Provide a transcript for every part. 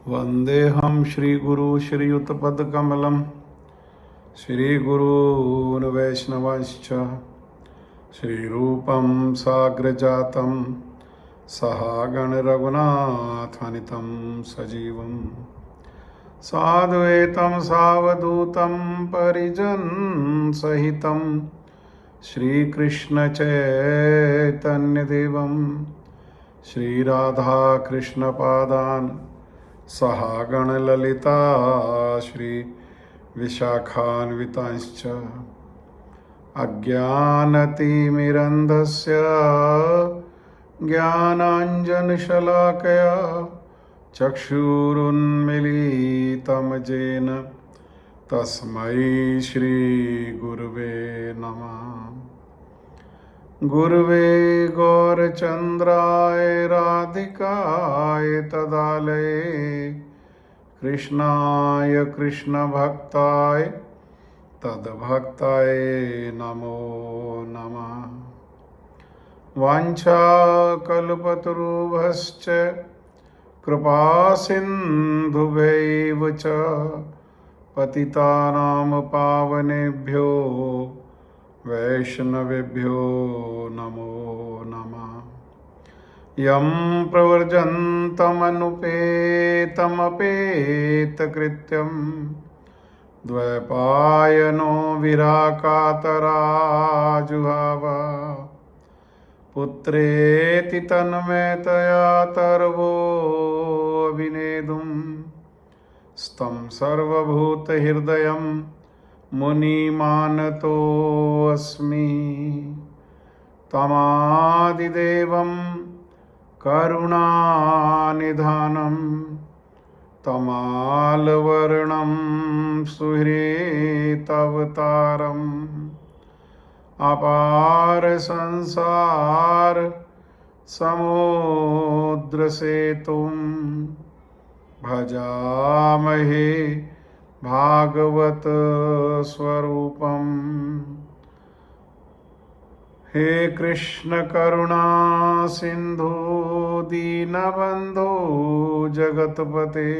वन्देऽहं श्रीगुरू श्रीयुतपदकमलं श्रीगुरून् वैष्णवंश्च श्रीरूपं साग्रजातं सहागणरघुनाथान्वितं सजीवं साद्वैतं सावधूतं परिजनसहितं श्रीकृष्णचैतन्यदेवं श्रीराधाकृष्णपादान् सहागणललिता श्रीविशाखान्वितांश्च अज्ञानतिमिरन्धस्य ज्ञानाञ्जनशलाकया चक्षुरुन्मीलितं येन तस्मै श्रीगुरुवे नमः। गुरुवे गौरचन्द्राय राधिकाय तदालये कृष्णाय कृष्णभक्ताय तद्भक्ताय नमो नमः। वाञ्छाकल्पतरुभ्यश्च कृपासिन्धुभ्यैव च पतितानां पावनेभ्यो वैष्णवेभ्यो नमो नमः। यं प्रव्रजन्तमनुपेतमपेतकृत्यं द्वैपायनो विराकातराजुहाव पुत्रेति तन्मयतया तर्वोऽभिनेदुं स्तं सर्वभूतहृदयं मुनिमानतोऽस्मि। तमादिदेवं करुणानिधानं तमालवर्णं सुहृतावतारम् अपार संसार समुद्रसेतुं भजामहे भागवत स्वरूपम। हे कृष्ण करुणा सिंधु दीनबंधु जगतपते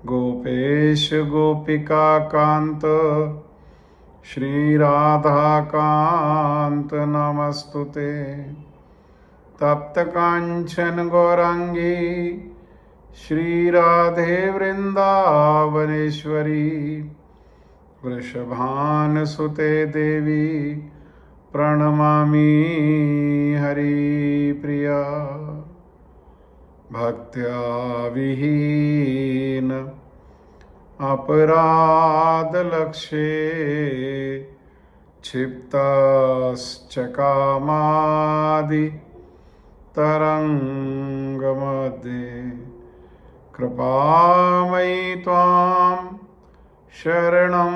गोपेश गोपिका कांत श्री राधा कांत नमस्तुते। तप्त कांचन गौरांगी श्री राधे वृंदावनेश्वरी वृषभानुसुते देवी प्रणमामि हरिप्रिया। भक्त्या विहीन अपराधलक्ष्ये क्षिप्तश्च कामादि तरंगमध्ये कृपामयि त्वां शरणं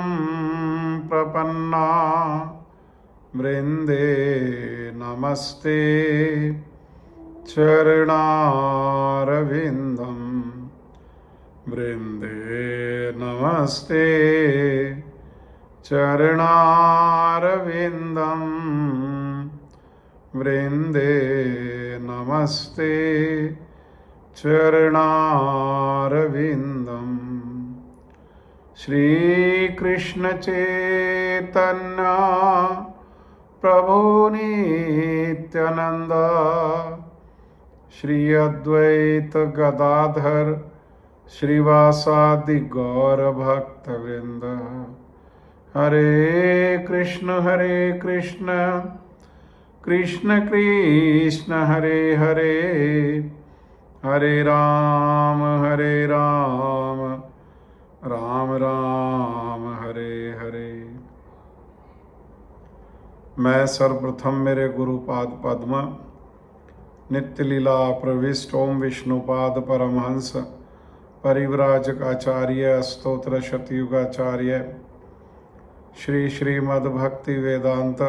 प्रपन्ना वृंदे नमस्ते चरणारविन्दं वृंदे नमस्ते चरणारविन्दं वृंदे नमस्ते चरणारविन्दम्। श्री कृष्ण चैतन्य प्रभु नित्यानंद श्री अद्वैत गदाधर श्रीवासादि गौर भक्तवृंद। हरे कृष्ण कृष्ण कृष्ण हरे हरे हरे राम राम राम हरे हरे। मैं सर्वप्रथम मेरे गुरुपाद पद्म नित्य लीला प्रविष्ट ओम विष्णुपाद परमहंस परिव्राजक आचार्य स्तोत्र शतयुगाचार्य श्री श्रीमद्भक्ति वेदांत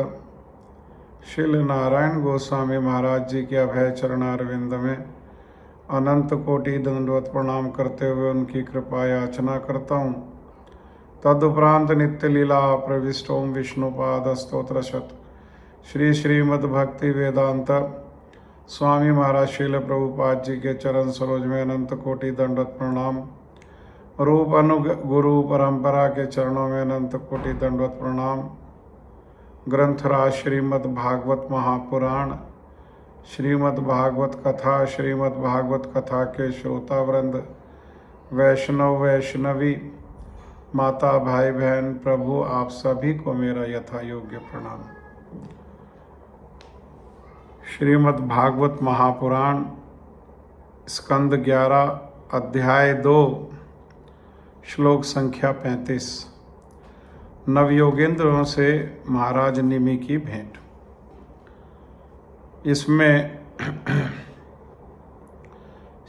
शिल नारायण गोस्वामी महाराज जी के अभय चरणारविंद में अनंत कोटि दंडवत प्रणाम करते हुए उनकी कृपा याचना करता हूँ। तदुपरांत नित्य लीला प्रविष्ट ओम विष्णुपाद स्तोत्र शत श्री श्रीमद्भक्ति वेदांत स्वामी महाराज श्रील प्रभुपाद जी के चरण सरोज में अनंत कोटि दंडवत प्रणाम। रूप गुरु परंपरा के चरणों में अनंत कोटि दंडवत प्रणाम। ग्रंथराज श्रीमद् भागवत महापुराण, श्रीमद् भागवत कथा, श्रीमद् भागवत कथा के श्रोतावृंद, वैष्णव वैष्णवी, माता भाई बहन, प्रभु आप सभी को मेरा यथा योग्य प्रणाम। श्रीमद् भागवत महापुराण स्कंद 11 अध्याय 2 श्लोक संख्या 35। नवयोगेंद्रों से महाराज निमि की भेंट। इसमें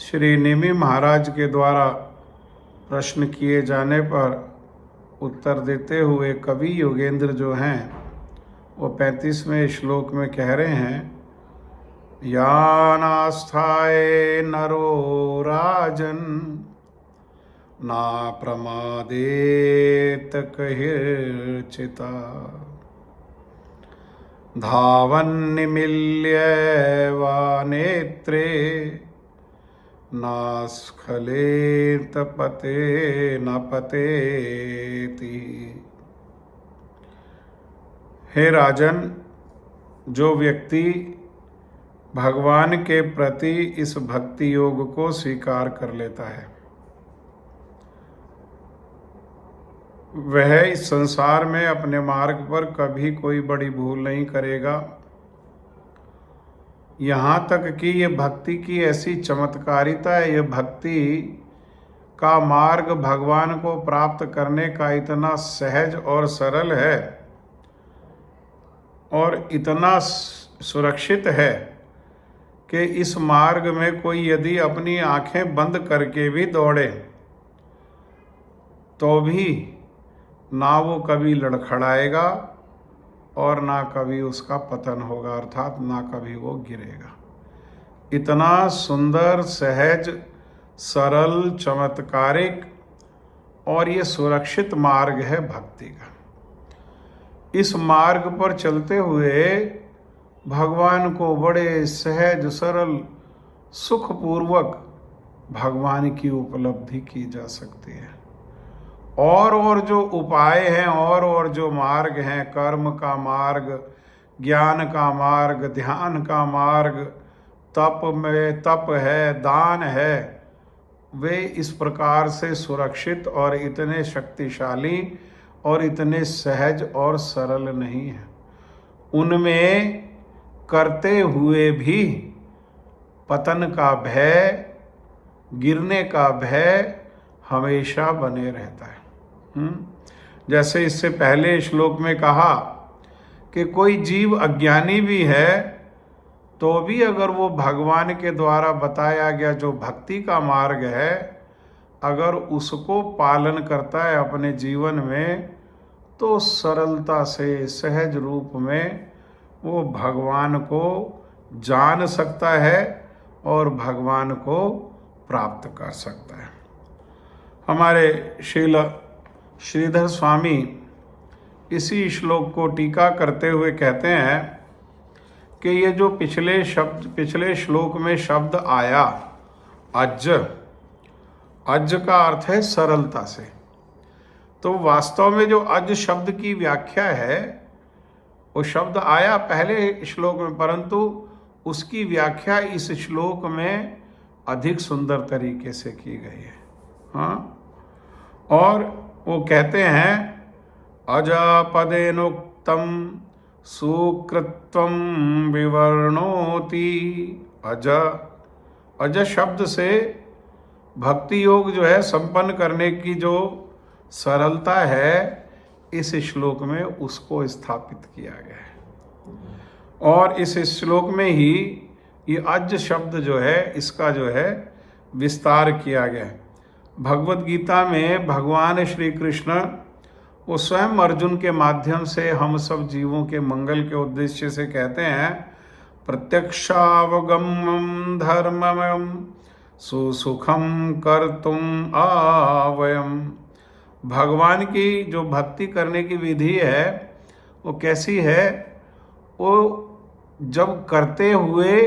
श्री निमि महाराज के द्वारा प्रश्न किए जाने पर उत्तर देते हुए कवि योगेंद्र जो हैं वो 35वें श्लोक में कह रहे हैं, यानास्थाय नरो राजन ना प्रमादेत कहिर्चिता धावन निमिल्य वा नेत्रे ना स्खलेत पते न पतेति। हे राजन, जो व्यक्ति भगवान के प्रति इस भक्ति योग को स्वीकार कर लेता है वह इस संसार में अपने मार्ग पर कभी कोई बड़ी भूल नहीं करेगा। यहाँ तक कि ये भक्ति की ऐसी चमत्कारिता है, ये भक्ति का मार्ग भगवान को प्राप्त करने का इतना सहज और सरल है और इतना सुरक्षित है कि इस मार्ग में कोई यदि अपनी आंखें बंद करके भी दौड़े तो भी ना वो कभी लड़खड़ाएगा और ना कभी उसका पतन होगा, अर्थात ना कभी वो गिरेगा। इतना सुंदर, सहज, सरल, चमत्कारिक और ये सुरक्षित मार्ग है भक्ति का। इस मार्ग पर चलते हुए भगवान को बड़े सहज, सरल, सुखपूर्वक भगवान की उपलब्धि की जा सकती है। और जो उपाय हैं और जो मार्ग हैं, कर्म का मार्ग, ज्ञान का मार्ग, ध्यान का मार्ग, तप है, दान है, वे इस प्रकार से सुरक्षित और इतने शक्तिशाली और इतने सहज और सरल नहीं हैं। उनमें करते हुए भी पतन का भय, गिरने का भय हमेशा बने रहता है। जैसे इससे पहले श्लोक में कहा कि कोई जीव अज्ञानी भी है तो भी अगर वो भगवान के द्वारा बताया गया जो भक्ति का मार्ग है, अगर उसको पालन करता है अपने जीवन में तो सरलता से, सहज रूप में वो भगवान को जान सकता है और भगवान को प्राप्त कर सकता है। हमारे श्रील श्रीधर स्वामी इसी श्लोक को टीका करते हुए कहते हैं कि ये जो पिछले श्लोक में शब्द आया अज, अज का अर्थ है सरलता से, तो वास्तव में जो अज शब्द की व्याख्या है वो शब्द आया पहले श्लोक में, परंतु उसकी व्याख्या इस श्लोक में अधिक सुंदर तरीके से की गई है। हाँ, और वो कहते हैं अजापदेनोक्तम सुकृत्वम विवर्णोति। अज शब्द से भक्ति योग जो है संपन्न करने की जो सरलता है इस श्लोक में उसको स्थापित किया गया है। और इस श्लोक में ही ये अज शब्द जो है इसका जो है विस्तार किया गया है। भगवत गीता में भगवान श्री कृष्ण वो स्वयं अर्जुन के माध्यम से हम सब जीवों के मंगल के उद्देश्य से कहते हैं, प्रत्यक्षावगमं धर्ममयं सुसुखम कर्तुम आवयम। भगवान की जो भक्ति करने की विधि है वो कैसी है? वो जब करते हुए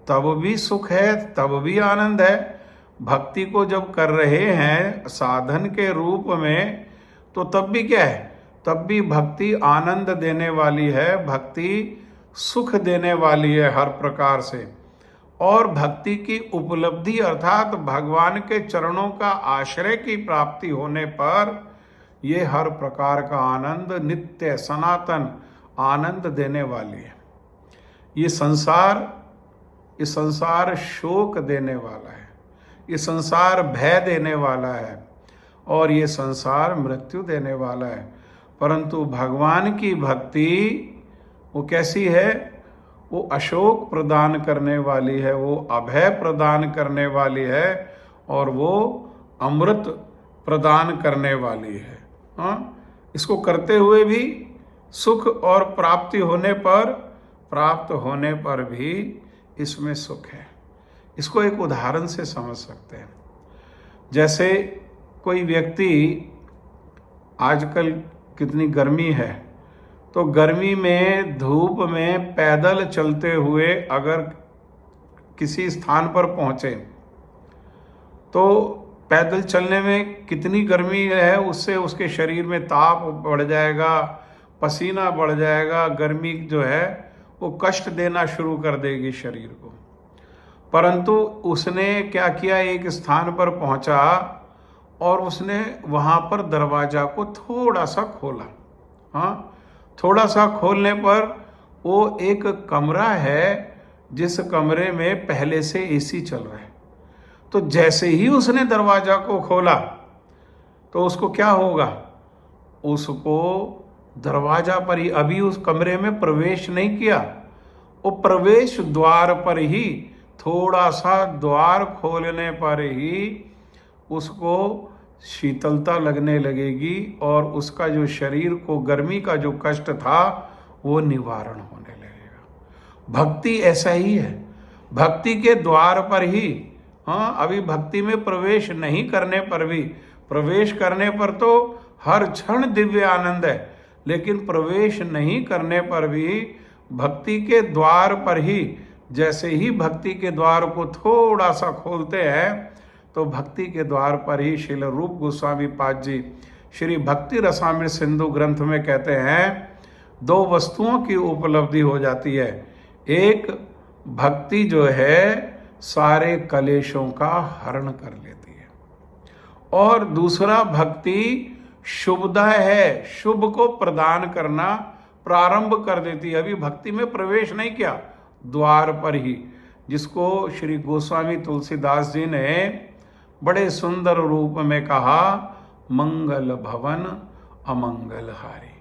तब भी सुख है, तब भी आनंद है। भक्ति को जब कर रहे हैं साधन के रूप में, तो तब भी क्या है, तब भी भक्ति आनंद देने वाली है, भक्ति सुख देने वाली है हर प्रकार से। और भक्ति की उपलब्धि अर्थात भगवान के चरणों का आश्रय की प्राप्ति होने पर ये हर प्रकार का आनंद नित्य सनातन आनंद देने वाली है। ये संसार शोक देने वाला है, ये संसार भय देने वाला है, और ये संसार मृत्यु देने वाला है। परंतु भगवान की भक्ति वो कैसी है, वो अशोक प्रदान करने वाली है, वो अभय प्रदान करने वाली है, और वो अमृत प्रदान करने वाली है। इसको करते हुए भी सुख और प्राप्त होने पर भी इसमें सुख है। इसको एक उदाहरण से समझ सकते हैं। जैसे कोई व्यक्ति, आजकल कितनी गर्मी है, तो गर्मी में धूप में पैदल चलते हुए अगर किसी स्थान पर पहुंचे, तो पैदल चलने में कितनी गर्मी है, उससे उसके शरीर में ताप बढ़ जाएगा, पसीना बढ़ जाएगा, गर्मी जो है वो कष्ट देना शुरू कर देगी शरीर को। परंतु उसने क्या किया, एक स्थान पर पहुंचा और उसने वहाँ पर दरवाजा को थोड़ा सा खोला। थोड़ा सा खोलने पर वो एक कमरा है जिस कमरे में पहले से एसी चल रहा है। तो जैसे ही उसने दरवाजा को खोला तो उसको क्या होगा, उसको दरवाजा पर ही, अभी उस कमरे में प्रवेश नहीं किया, वो प्रवेश द्वार पर ही, थोड़ा सा द्वार खोलने पर ही उसको शीतलता लगने लगेगी और उसका जो शरीर को गर्मी का जो कष्ट था वो निवारण होने लगेगा। भक्ति ऐसा ही है, भक्ति के द्वार पर ही, अभी भक्ति में प्रवेश नहीं करने पर भी, प्रवेश करने पर तो हर क्षण दिव्य आनंद है, लेकिन प्रवेश नहीं करने पर भी भक्ति के द्वार पर ही, जैसे ही भक्ति के द्वार को थोड़ा सा खोलते हैं, तो भक्ति के द्वार पर ही श्रील रूप गोस्वामी पाद जी श्री भक्ति रसामृत सिंधु ग्रंथ में कहते हैं, दो वस्तुओं की उपलब्धि हो जाती है। एक, भक्ति जो है सारे कलेशों का हरण कर लेती है, और दूसरा भक्ति शुभदा है, शुभ को प्रदान करना प्रारंभ कर देती है। अभी भक्ति में प्रवेश नहीं किया, द्वार पर ही, जिसको श्री गोस्वामी तुलसीदास जी ने बड़े सुंदर रूप में कहा, मंगल भवन अमंगल हारी।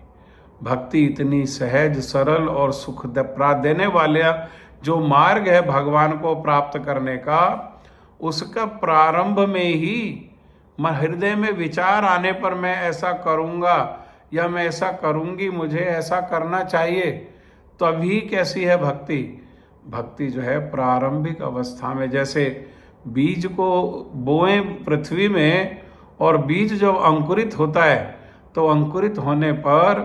भक्ति इतनी सहज सरल और सुख देने वाला जो मार्ग है भगवान को प्राप्त करने का, उसका प्रारंभ में ही हृदय में विचार आने पर मैं ऐसा करूँगा या मैं ऐसा करूँगी, मुझे ऐसा करना चाहिए, तभी कैसी है भक्ति। भक्ति जो है प्रारंभिक अवस्था में, जैसे बीज को बोएं पृथ्वी में और बीज जब अंकुरित होता है तो अंकुरित होने पर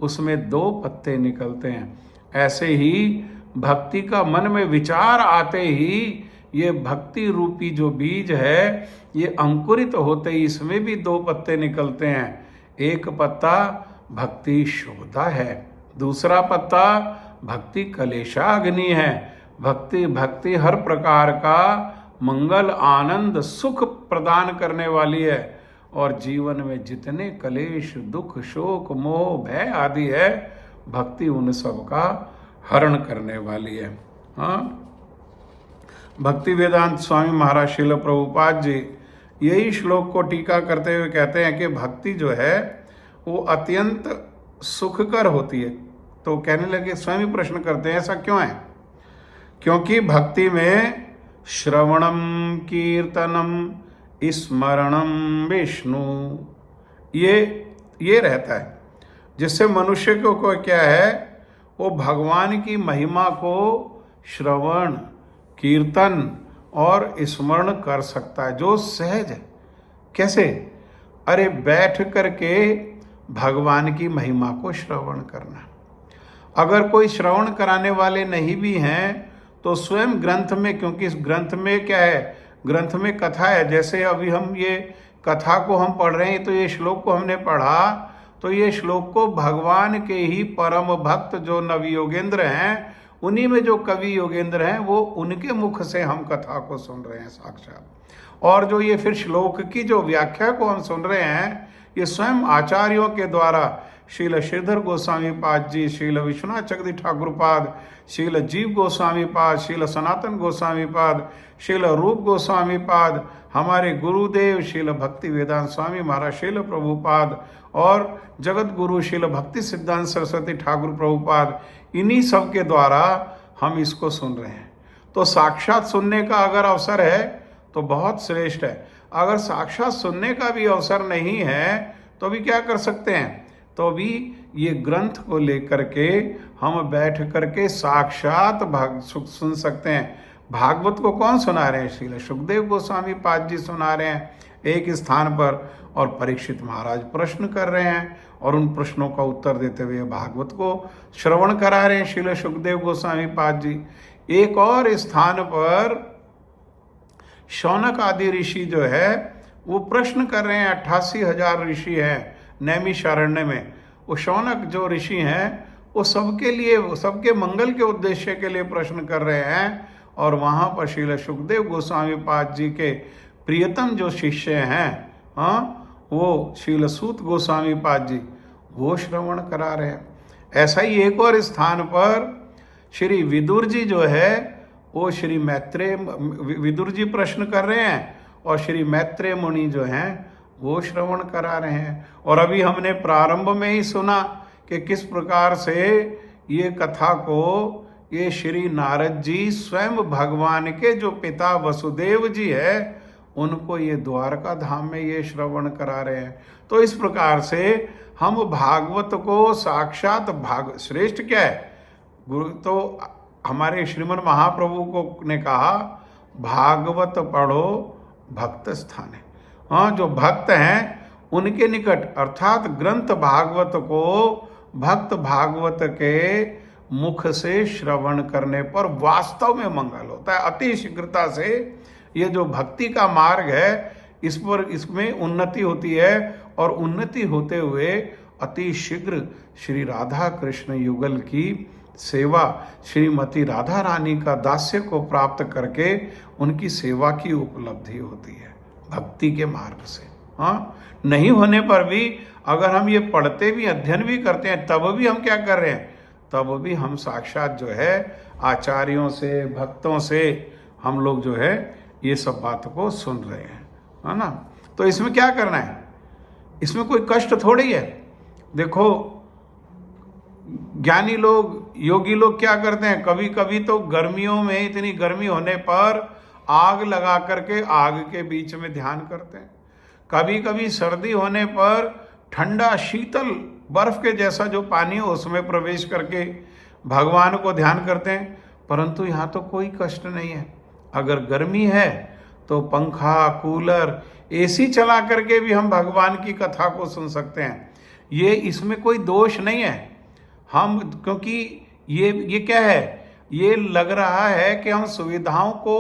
उसमें 2 पत्ते निकलते हैं। ऐसे ही भक्ति का मन में विचार आते ही ये भक्ति रूपी जो बीज है ये अंकुरित होते ही इसमें भी 2 पत्ते निकलते हैं। एक पत्ता भक्ति शुभदा है, दूसरा पत्ता भक्ति कलेशाग्नि है। भक्ति हर प्रकार का मंगल आनंद सुख प्रदान करने वाली है, और जीवन में जितने कलेश दुख शोक मोह भय आदि है, भक्ति उन सब का हरण करने वाली है। भक्ति वेदांत स्वामी महाराज श्रील प्रभुपाद जी यही श्लोक को टीका करते हुए कहते हैं कि भक्ति जो है वो अत्यंत सुखकर होती है। तो कहने लगे, स्वामी प्रश्न करते हैं ऐसा क्यों है? क्योंकि भक्ति में श्रवणम कीर्तनम स्मरणम विष्णु ये रहता है, जिससे मनुष्य को क्या है, वो भगवान की महिमा को श्रवण कीर्तन और स्मरण कर सकता है, जो सहज है। कैसे? अरे बैठ करके भगवान की महिमा को श्रवण करना। अगर कोई श्रवण कराने वाले नहीं भी हैं तो स्वयं ग्रंथ में, क्योंकि इस ग्रंथ में क्या है, ग्रंथ में कथा है। जैसे अभी हम ये कथा को हम पढ़ रहे हैं, तो ये श्लोक को हमने पढ़ा, तो ये श्लोक को भगवान के ही परम भक्त जो नव योगेंद्र हैं, उन्हीं में जो कवि योगेंद्र हैं, वो उनके मुख से हम कथा को सुन रहे हैं साक्षात। और जो ये फिर श्लोक की जो व्याख्या को हम सुन रहे हैं, ये स्वयं आचार्यों के द्वारा श्रील श्रीधर गोस्वामी पाद जी, श्रील विश्वनाथ चक्रवर्ती ठाकुर पाद, श्रील जीव गोस्वामी पाद, श्रील सनातन गोस्वामी पाद, श्रील रूप गोस्वामी पाद, हमारे गुरुदेव श्रील भक्ति वेदांत स्वामी महाराज श्रील प्रभुपाद और जगत गुरु श्रील भक्ति सिद्धांत सरस्वती ठाकुर प्रभुपाद, इन्हीं सब के द्वारा हम इसको सुन रहे हैं। तो साक्षात सुनने का अगर अवसर है तो बहुत श्रेष्ठ है। अगर साक्षात सुनने का भी अवसर नहीं है तो भी क्या कर सकते हैं, तो भी ये ग्रंथ को लेकर के हम बैठ करके साक्षात सुन सकते हैं। भागवत को कौन सुना रहे हैं, श्रील सुखदेव गोस्वामी पाद जी सुना रहे हैं एक स्थान पर, और परीक्षित महाराज प्रश्न कर रहे हैं और उन प्रश्नों का उत्तर देते हुए भागवत को श्रवण करा रहे हैं श्रील सुखदेव गोस्वामी पाद जी। एक और स्थान पर शौनक आदि ऋषि जो है वो प्रश्न कर रहे हैं। 88,000 ऋषि हैं नैमिषारण्य में। वो शौनक जो ऋषि हैं वो सबके लिए, सबके मंगल के उद्देश्य के लिए प्रश्न कर रहे हैं। और वहाँ पर श्रील सुखदेव गोस्वामी पाद जी के प्रियतम जो शिष्य हैं, वो श्रील सूत गोस्वामी पाद जी, वो श्रवण करा रहे हैं। ऐसा ही एक और स्थान पर श्री विदुर जी जो है, वो श्री मैत्रेय विदुर जी प्रश्न कर रहे हैं और श्री मैत्रेय मुनि जो हैं वो श्रवण करा रहे हैं। और अभी हमने प्रारंभ में ही सुना कि किस प्रकार से ये कथा को ये श्री नारद जी स्वयं भगवान के जो पिता वसुदेव जी है, उनको ये द्वारका धाम में ये श्रवण करा रहे हैं। तो इस प्रकार से हम भागवत को साक्षात श्रेष्ठ क्या है, गुरु तो हमारे श्रीमन महाप्रभु को ने कहा भागवत पढ़ो भक्त स्थाने। जो भक्त हैं उनके निकट, अर्थात ग्रंथ भागवत को भक्त भागवत के मुख से श्रवण करने पर वास्तव में मंगल होता है। अति शीघ्रता से ये जो भक्ति का मार्ग है, इस पर इसमें उन्नति होती है और उन्नति होते हुए अति शीघ्र श्री राधा कृष्ण युगल की सेवा, श्रीमती राधा रानी का दास्य को प्राप्त करके उनकी सेवा की उपलब्धि होती है भक्ति के मार्ग से। नहीं होने पर भी अगर हम ये पढ़ते भी, अध्ययन भी करते हैं, तब भी हम क्या कर रहे हैं, तब भी हम साक्षात जो है आचार्यों से, भक्तों से हम लोग जो है ये सब बात को सुन रहे हैं, है ना। तो इसमें क्या करना है, इसमें कोई कष्ट थोड़ी है। देखो ज्ञानी लोग, योगी लोग क्या करते हैं, कभी कभी तो गर्मियों में इतनी गर्मी होने पर आग लगा करके आग के बीच में ध्यान करते हैं। कभी कभी सर्दी होने पर ठंडा शीतल बर्फ के जैसा जो पानी हो उसमें प्रवेश करके भगवान को ध्यान करते हैं। परंतु यहाँ तो कोई कष्ट नहीं है। अगर गर्मी है तो पंखा, कूलर, एसी चला करके भी हम भगवान की कथा को सुन सकते हैं। ये इसमें कोई दोष नहीं है। हम, क्योंकि ये क्या है, ये लग रहा है कि हम सुविधाओं को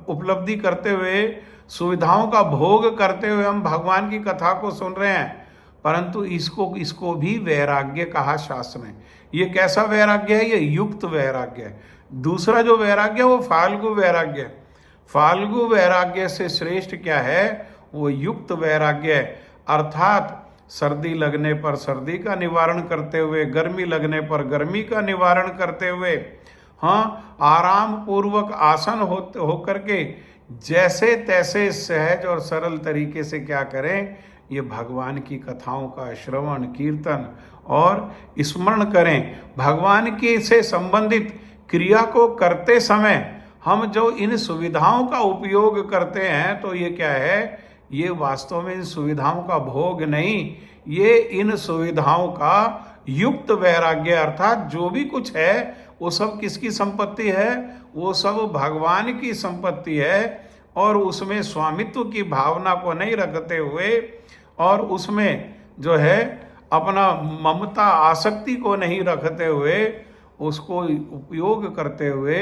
उपलब्धि करते हुए, सुविधाओं का भोग करते हुए हम भगवान की कथा को सुन रहे हैं। परंतु इसको भी वैराग्य कहा शास्त्र ने। ये कैसा वैराग्य है, ये युक्त वैराग्य है। दूसरा जो वैराग्य है वो फाल्गु वैराग्य है। फाल्गु वैराग्य से श्रेष्ठ क्या है, वो युक्त वैराग्य है। अर्थात सर्दी लगने पर सर्दी का निवारण करते हुए, गर्मी लगने पर गर्मी का निवारण करते हुए, आराम पूर्वक आसन हो करके जैसे तैसे सहज और सरल तरीके से क्या करें, ये भगवान की कथाओं का श्रवण, कीर्तन और स्मरण करें। भगवान की से संबंधित क्रिया को करते समय हम जो इन सुविधाओं का उपयोग करते हैं, तो ये क्या है, ये वास्तव में इन सुविधाओं का भोग नहीं, ये इन सुविधाओं का युक्त वैराग्य, अर्थात जो भी कुछ है वो सब किसकी संपत्ति है, वो सब भगवान की संपत्ति है। और उसमें स्वामित्व की भावना को नहीं रखते हुए और उसमें जो है अपना ममता, आसक्ति को नहीं रखते हुए उसको उपयोग करते हुए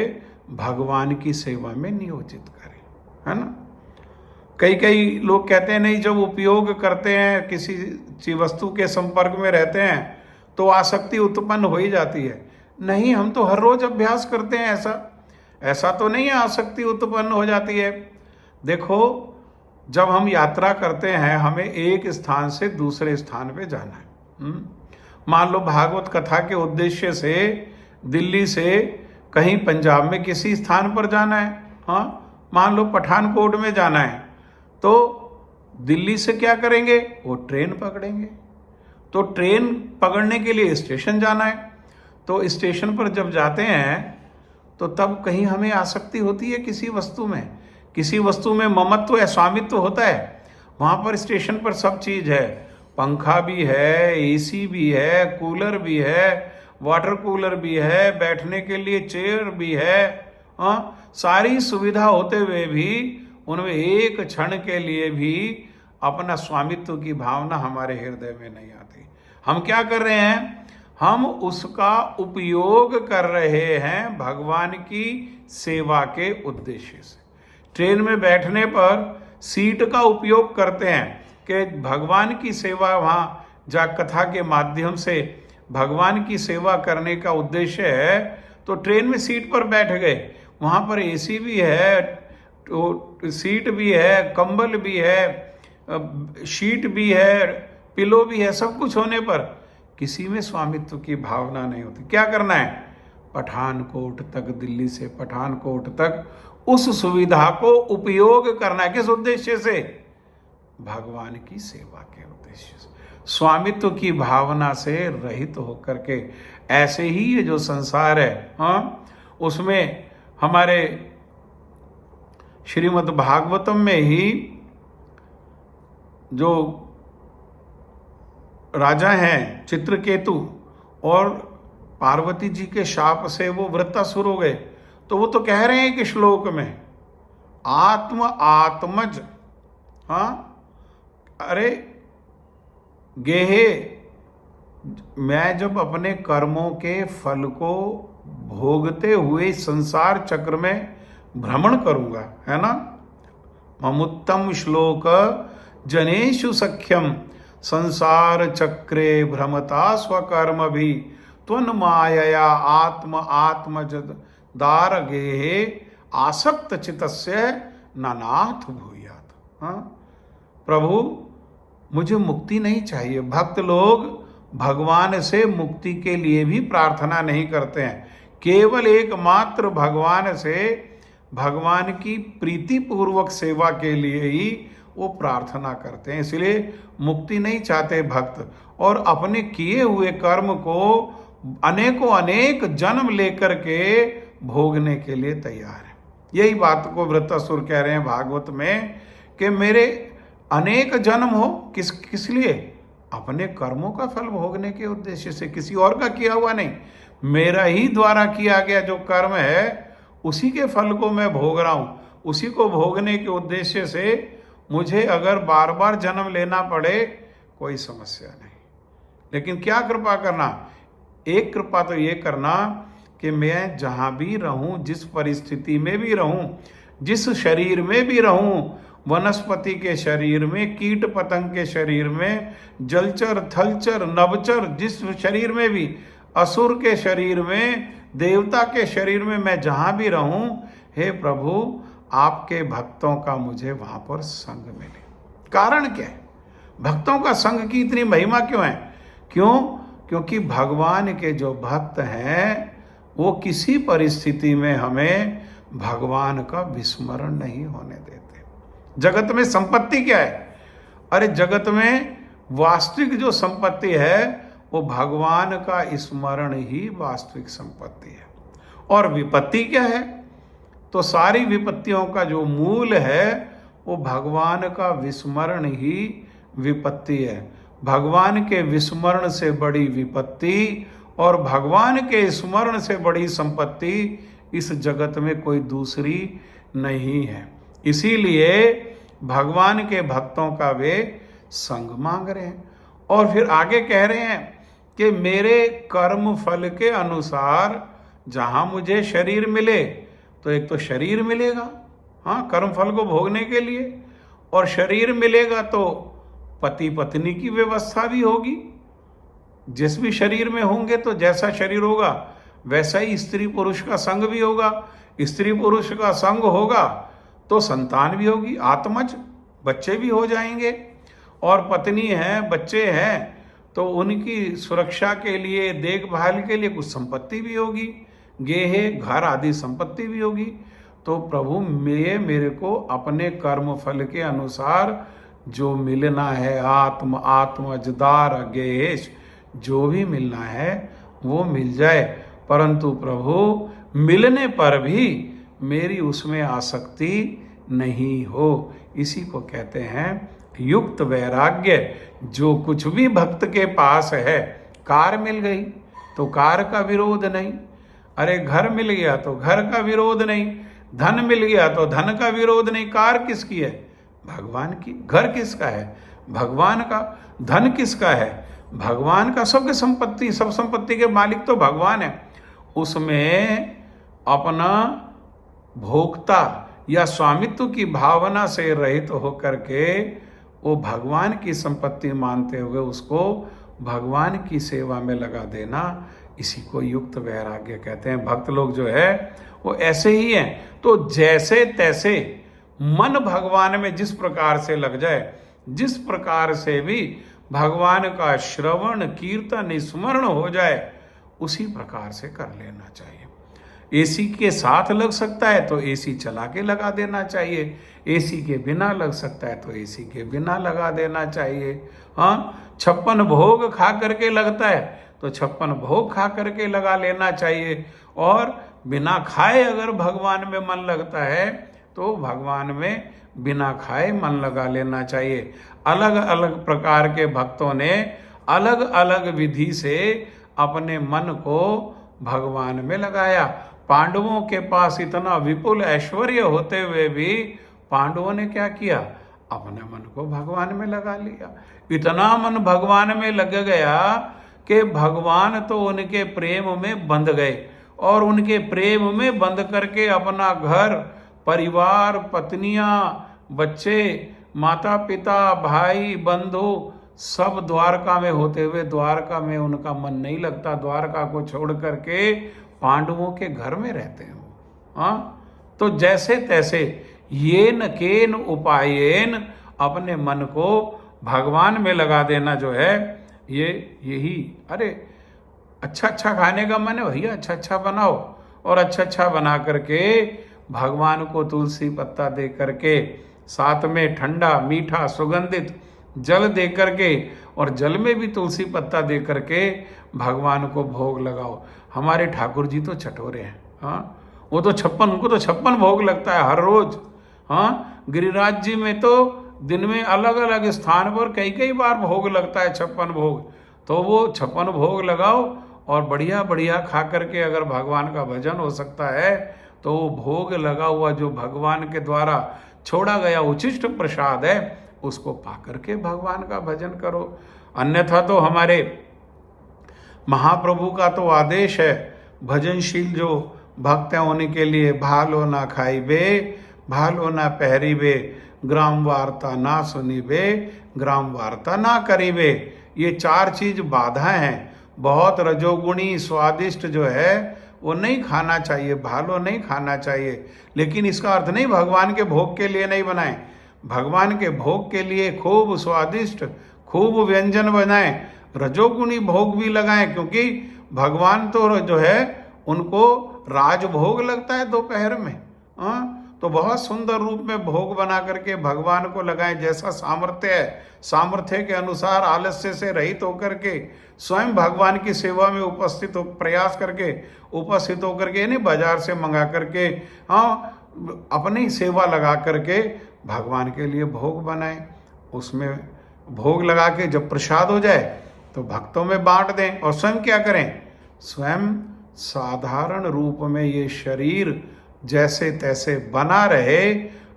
भगवान की सेवा में नियोजित करें, है ना। कई कई लोग कहते हैं नहीं, जब उपयोग करते हैं, किसी चीज वस्तु के संपर्क में रहते हैं तो आसक्ति उत्पन्न हो ही जाती है। नहीं, हम तो हर रोज अभ्यास करते हैं, ऐसा तो नहीं है आसक्ति उत्पन्न हो जाती है। देखो, जब हम यात्रा करते हैं, हमें एक स्थान से दूसरे स्थान पे जाना है। मान लो भागवत कथा के उद्देश्य से दिल्ली से कहीं पंजाब में किसी स्थान पर जाना है, हाँ, मान लो पठानकोट में जाना है, तो दिल्ली से क्या करेंगे, वो ट्रेन पकड़ेंगे। तो ट्रेन पकड़ने के लिए स्टेशन जाना है, तो स्टेशन पर जब जाते हैं तो तब कहीं हमें आसक्ति होती है किसी वस्तु में ममत्व या स्वामित्व होता है। वहाँ पर स्टेशन पर सब चीज़ है, पंखा भी है, एसी भी है, कूलर भी है, वाटर कूलर भी है, बैठने के लिए चेयर भी है, हाँ, सारी सुविधा होते हुए भी उनमें एक क्षण के लिए भी अपना स्वामित्व की भावना हमारे हृदय में नहीं आती। हम क्या कर रहे हैं, हम उसका उपयोग कर रहे हैं भगवान की सेवा के उद्देश्य से। ट्रेन में बैठने पर सीट का उपयोग करते हैं कि भगवान की सेवा, वहाँ जा कथा के माध्यम से भगवान की सेवा करने का उद्देश्य है, तो ट्रेन में सीट पर बैठ गए, वहाँ पर एसी भी है, तो सीट भी है, कंबल भी है, शीट भी है, पिलो भी है, सब कुछ होने पर किसी में स्वामित्व की भावना नहीं होती। क्या करना है, पठानकोट तक, दिल्ली से पठानकोट तक उस सुविधा को उपयोग करना है। किस उद्देश्य से, भगवान की सेवा के उद्देश्य से, स्वामित्व की भावना से रहित होकर के। ऐसे ही ये जो संसार है, हाँ, उसमें हमारे श्रीमद् भागवतम में ही जो राजा हैं चित्रकेतु, और पार्वती जी के शाप से वो वृत्तासुर हो गए, तो वो तो कह रहे हैं कि श्लोक में आत्मज, हाँ, अरे गेहे, मैं जब अपने कर्मों के फल को भोगते हुए संसार चक्र में भ्रमण करूंगा, है ना, ममुत्तम श्लोक जनेषु सख्यम संसार चक्रे भ्रमता स्वकर्म भी त्वन मायया आत्मज दार गेहे आसक्त चितस्य नानाथ भूयात। हाँ, प्रभु मुझे मुक्ति नहीं चाहिए। भक्त लोग भगवान से मुक्ति के लिए भी प्रार्थना नहीं करते हैं, केवल एकमात्र भगवान से, भगवान की प्रीति पूर्वक सेवा के लिए ही वो प्रार्थना करते हैं। इसलिए मुक्ति नहीं चाहते भक्त, और अपने किए हुए कर्म को अनेक जन्म लेकर के भोगने के लिए तैयार है। यही बात को वृत्तासुर कह रहे हैं भागवत में कि मेरे अनेक जन्म हो, किस लिए, अपने कर्मों का फल भोगने के उद्देश्य से, किसी और का किया हुआ नहीं, मेरा ही द्वारा किया गया जो कर्म है उसी के फल को मैं भोग रहा हूँ। उसी को भोगने के उद्देश्य से मुझे अगर बार बार जन्म लेना पड़े कोई समस्या नहीं, लेकिन क्या कृपा करना, एक कृपा तो ये करना कि मैं जहाँ भी रहूँ, जिस परिस्थिति में भी रहूँ, जिस शरीर में भी रहूँ, वनस्पति के शरीर में, कीट पतंग के शरीर में, जलचर थलचर नभचर जिस शरीर में भी, असुर के शरीर में, देवता के शरीर में, मैं जहाँ भी रहूँ, हे प्रभु आपके भक्तों का मुझे वहाँ पर संग मिले। कारण क्या है, भक्तों का संग की इतनी महिमा क्यों है, क्योंकि भगवान के जो भक्त हैं वो किसी परिस्थिति में हमें भगवान का विस्मरण नहीं होने देते। जगत में संपत्ति क्या है, अरे जगत में वास्तविक जो संपत्ति है वो भगवान का स्मरण ही वास्तविक संपत्ति है। और विपत्ति क्या है, तो सारी विपत्तियों का जो मूल है वो भगवान का विस्मरण ही विपत्ति है। भगवान के विस्मरण से बड़ी विपत्ति और भगवान के स्मरण से बड़ी संपत्ति इस जगत में कोई दूसरी नहीं है। इसीलिए भगवान के भक्तों का वे संग मांग रहे हैं। और फिर आगे कह रहे हैं कि मेरे कर्म फल के अनुसार जहाँ मुझे शरीर मिले तो एक तो शरीर मिलेगा, हाँ, कर्म फल को भोगने के लिए, और शरीर मिलेगा तो पति पत्नी की व्यवस्था भी होगी। जिस भी शरीर में होंगे तो जैसा शरीर होगा वैसा ही स्त्री पुरुष का संग भी होगा। स्त्री पुरुष का संग होगा तो संतान भी होगी, आत्मज बच्चे भी हो जाएंगे, और पत्नी है, बच्चे हैं तो उनकी सुरक्षा के लिए, देखभाल के लिए कुछ संपत्ति भी होगी, गेहे घर आदि संपत्ति भी होगी। तो प्रभु मेरे को अपने कर्म फल के अनुसार जो मिलना है, आत्मजदार गेहेश, जो भी मिलना है वो मिल जाए, परंतु प्रभु मिलने पर भी मेरी उसमें आसक्ति नहीं हो। इसी को कहते हैं युक्त वैराग्य। जो कुछ भी भक्त के पास है, कार मिल गई तो कार का विरोध नहीं, अरे घर मिल गया तो घर का विरोध नहीं, धन मिल गया तो धन का विरोध नहीं। कार किसकी है? भगवान की। घर किसका है? भगवान का। धन किसका है? भगवान का। सबके संपत्ति, सब संपत्ति के मालिक तो भगवान है। उसमें अपना भोक्ता या स्वामित्व की भावना से रहित होकर के वो भगवान की संपत्ति मानते हुए उसको भगवान की सेवा में लगा देना, इसी को युक्त वैराग्य कहते हैं। भक्त लोग जो है वो ऐसे ही हैं। तो जैसे तैसे मन भगवान में जिस प्रकार से लग जाए, जिस प्रकार से भी भगवान का श्रवण कीर्तन स्मरण हो जाए, उसी प्रकार से कर लेना चाहिए। एसी के साथ लग सकता है तो एसी चला के लगा देना चाहिए, एसी के बिना लग सकता है तो एसी के बिना लगा देना चाहिए। हाँ, 56 भोग खा करके लगता है तो 56 भोग खा करके लगा लेना चाहिए, और बिना खाए अगर भगवान में मन लगता है तो भगवान में बिना खाए मन लगा लेना चाहिए। अलग अलग प्रकार के भक्तों ने अलग अलग विधि से अपने मन को भगवान में लगाया। पांडवों के पास इतना विपुल ऐश्वर्य होते हुए भी पांडवों ने क्या किया? अपने मन को भगवान में लगा लिया। इतना मन भगवान में लग गया कि भगवान तो उनके प्रेम में बंध गए, और उनके प्रेम में बंध करके अपना घर परिवार, पत्नियां, बच्चे, माता पिता, भाई बंधु सब द्वारका में होते हुए द्वारका में उनका मन नहीं लगता, द्वारका को छोड़ करके पांडवों के घर में रहते हैं। हाँ, तो जैसे तैसे येन केन उपायेन अपने मन को भगवान में लगा देना जो है, यही। अरे अच्छा अच्छा खाने का मन है भैया, अच्छा अच्छा बनाओ, और अच्छा अच्छा बना करके भगवान को तुलसी पत्ता दे करके, साथ में ठंडा मीठा सुगंधित जल दे करके, और जल में भी तुलसी पत्ता दे करके भगवान को भोग लगाओ। हमारे ठाकुर जी तो चटोरे हैं। हाँ, वो तो 56, उनको तो 56 भोग लगता है हर रोज। हाँ, गिरिराज जी में तो दिन में अलग अलग स्थान पर कई कई बार भोग लगता है, 56 भोग। तो वो 56 भोग लगाओ, और बढ़िया बढ़िया खा करके अगर भगवान का भजन हो सकता है तो वो भोग लगा हुआ जो भगवान के द्वारा छोड़ा गया उचिष्ट प्रसाद है, उसको पा करके भगवान का भजन करो। अन्यथा तो हमारे महाप्रभु का तो आदेश है, भजनशील जो भक्त हैं उनके लिए, भालो ना खाइबे, भालो ना पहरीबे, ग्राम वार्ता ना सुनीबे, ग्राम वार्ता ना करीबे। ये 4 चीज बाधा हैं। बहुत रजोगुणी स्वादिष्ट जो है वो नहीं खाना चाहिए, भालो नहीं खाना चाहिए। लेकिन इसका अर्थ नहीं भगवान के भोग के लिए नहीं बनाएं। भगवान के भोग के लिए खूब स्वादिष्ट, खूब व्यंजन बनाएं, रजोगुणी भोग भी लगाएं, क्योंकि भगवान तो जो है उनको राजभोग लगता है दोपहर में। हाँ, तो बहुत सुंदर रूप में भोग बना करके भगवान को लगाएं। जैसा सामर्थ्य है, सामर्थ्य के अनुसार आलस्य से रहित होकर के स्वयं भगवान की सेवा में उपस्थित हो, प्रयास करके उपस्थित होकर के, नहीं बाजार से मंगा करके, हाँ, अपनी सेवा लगा करके भगवान के लिए भोग बनाएं। उसमें भोग लगा के जब प्रसाद हो जाए तो भक्तों में बांट दें। और स्वयं क्या करें? स्वयं साधारण रूप में ये शरीर जैसे तैसे बना रहे,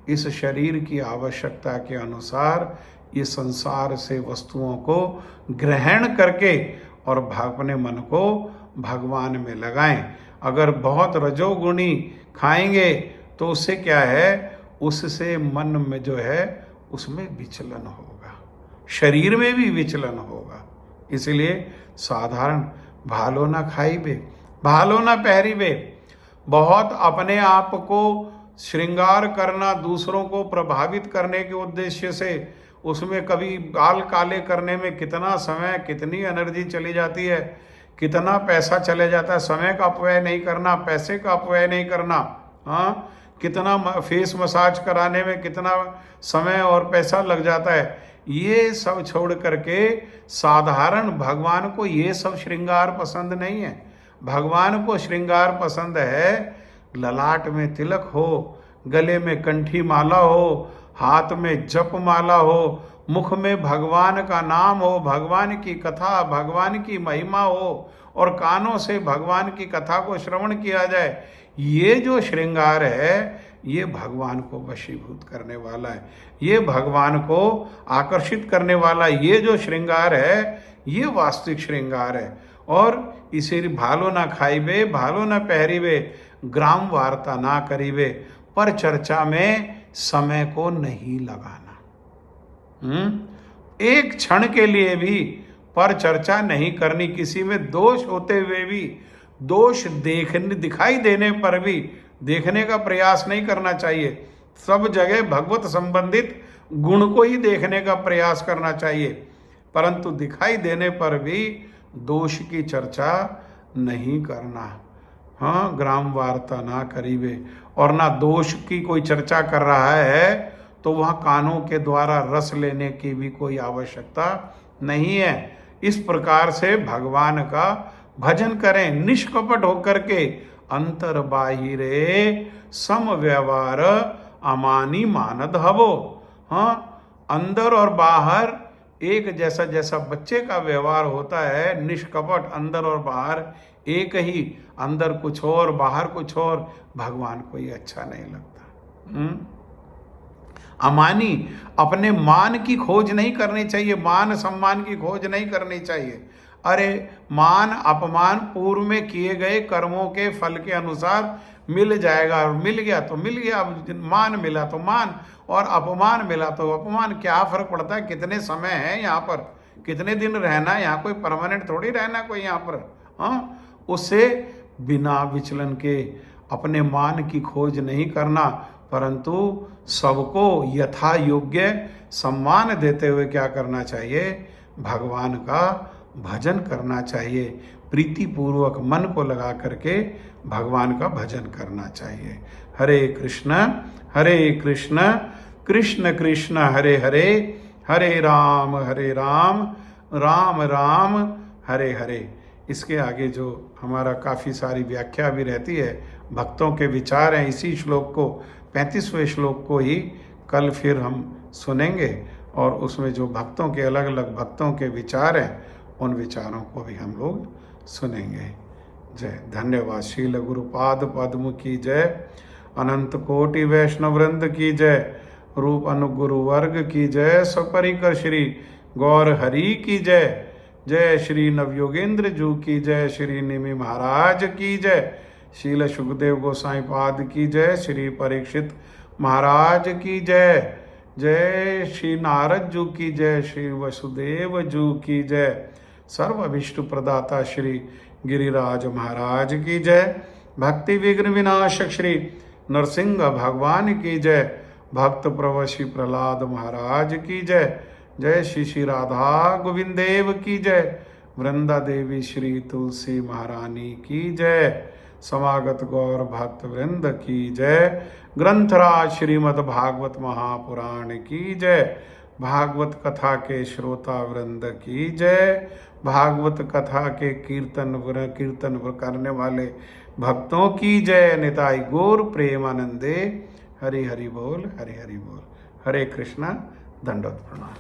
इस शरीर की आवश्यकता के अनुसार ये संसार से वस्तुओं को ग्रहण करके और अपने मन को भगवान में लगाएं। अगर बहुत रजोगुणी खाएंगे तो उससे क्या है, उससे मन में जो है उसमें विचलन होगा, शरीर में भी विचलन होगा। इसलिए साधारण भालो ना खाइबे, भालो ना पहरिबे। बहुत अपने आप को श्रृंगार करना, दूसरों को प्रभावित करने के उद्देश्य से, उसमें कभी बाल काले करने में कितना समय, कितनी एनर्जी चली जाती है, कितना पैसा चले जाता है। समय का अपव्यय नहीं करना, पैसे का अपव्यय नहीं करना। हाँ, कितना फेस मसाज कराने में कितना समय और पैसा लग जाता है। ये सब छोड़ करके साधारण भगवान को ये सब श्रृंगार पसंद नहीं है। भगवान को श्रृंगार पसंद है ललाट में तिलक हो, गले में कंठी माला हो, हाथ में जप माला हो, मुख में भगवान का नाम हो, भगवान की कथा, भगवान की महिमा हो, और कानों से भगवान की कथा को श्रवण किया जाए। ये जो श्रृंगार है ये भगवान को वशीभूत करने वाला है, ये भगवान को आकर्षित करने वाला, ये जो श्रृंगार है ये वास्तविक श्रृंगार है। और इसे भालो ना खाइबे, भालो ना पहरिबे, ग्राम वार्ता ना करिबे, पर चर्चा में समय को नहीं लगाना। एक क्षण के लिए भी पर चर्चा नहीं करनी। किसी में दोष होते हुए भी, दोष दिखाई देने पर भी देखने का प्रयास नहीं करना चाहिए। सब जगह भगवत संबंधित गुण को ही देखने का प्रयास करना चाहिए, परंतु दिखाई देने पर भी दोष की चर्चा नहीं करना। हाँ, ग्राम वार्ता ना करीबे। और ना दोष की कोई चर्चा कर रहा है तो वहाँ कानों के द्वारा रस लेने की भी कोई आवश्यकता नहीं है। इस प्रकार से भगवान का भजन करें निष्कपट होकर के, अंतर बाहिरे सम व्यवहार अमानी मानद हवो। हाँ, अंदर और बाहर एक जैसा, जैसा बच्चे का व्यवहार होता है निष्कपट, अंदर और बाहर एक ही, अंदर कुछ और बाहर कुछ और, भगवान को ये अच्छा नहीं लगता। अमानी, अपने मान की खोज नहीं करनी चाहिए, मान सम्मान की खोज नहीं करनी चाहिए। अरे मान अपमान पूर्व में किए गए कर्मों के फल के अनुसार मिल जाएगा, और मिल गया तो मिल गया। मान मिला तो मान, और अपमान मिला तो अपमान। क्या फर्क पड़ता है, कितने समय है यहाँ पर, कितने दिन रहना है यहाँ, कोई परमानेंट थोड़ी रहना कोई यहाँ पर। हाँ, उससे बिना विचलन के अपने मान की खोज नहीं करना, परंतु सबको यथा योग्य सम्मान देते हुए क्या करना चाहिए, भगवान का भजन करना चाहिए। प्रीतिपूर्वक मन को लगा करके भगवान का भजन करना चाहिए। हरे कृष्ण कृष्ण कृष्ण हरे हरे, हरे राम राम राम हरे हरे। इसके आगे जो हमारा काफ़ी सारी व्याख्या भी रहती है, भक्तों के विचार हैं। इसी श्लोक को, 35वें श्लोक को ही कल फिर हम सुनेंगे, और उसमें जो भक्तों के अलग अलग भक्तों के विचार हैं उन विचारों को भी हम लोग सुनेंगे। जय, धन्यवाद। शील गुरुपाद पद्म की जय, अनंत कोटि वैष्णव वृंद की जय, रूप अनुगुरु वर्ग की जय, सपरिकर श्री गौर हरि की जय। जय श्री नवयोगेंद्र जू की जय, श्री निमि महाराज की जय, शील सुखदेव गोसाई पाद की जय, श्री परीक्षित महाराज की जय, जय श्री नारद जू की जय, श्री वसुदेव जू की जय, सर्व विष्णु प्रदाता श्री गिरिराज महाराज की जय, भक्ति विघ्न विनाशक श्री नरसिंह भगवान की जय, भक्त प्रवशी प्रहलाद महाराज की जय, जय श्री श्री राधा गोविंद देव की जय, वृंदा देवी श्री तुलसी महारानी की जय, समागत गौर भक्त वृंद की जय, ग्रंथराज श्रीमद् भागवत महापुराण की जय, भागवत कथा के श्रोता वृंद की जय, भागवत कथा के कीर्तन करने वाले भक्तों की जय। निताई गौर प्रेमानंदे। हरि हरि बोल, हरि हरि बोल। हरे कृष्णा। दंडवत प्रणाम।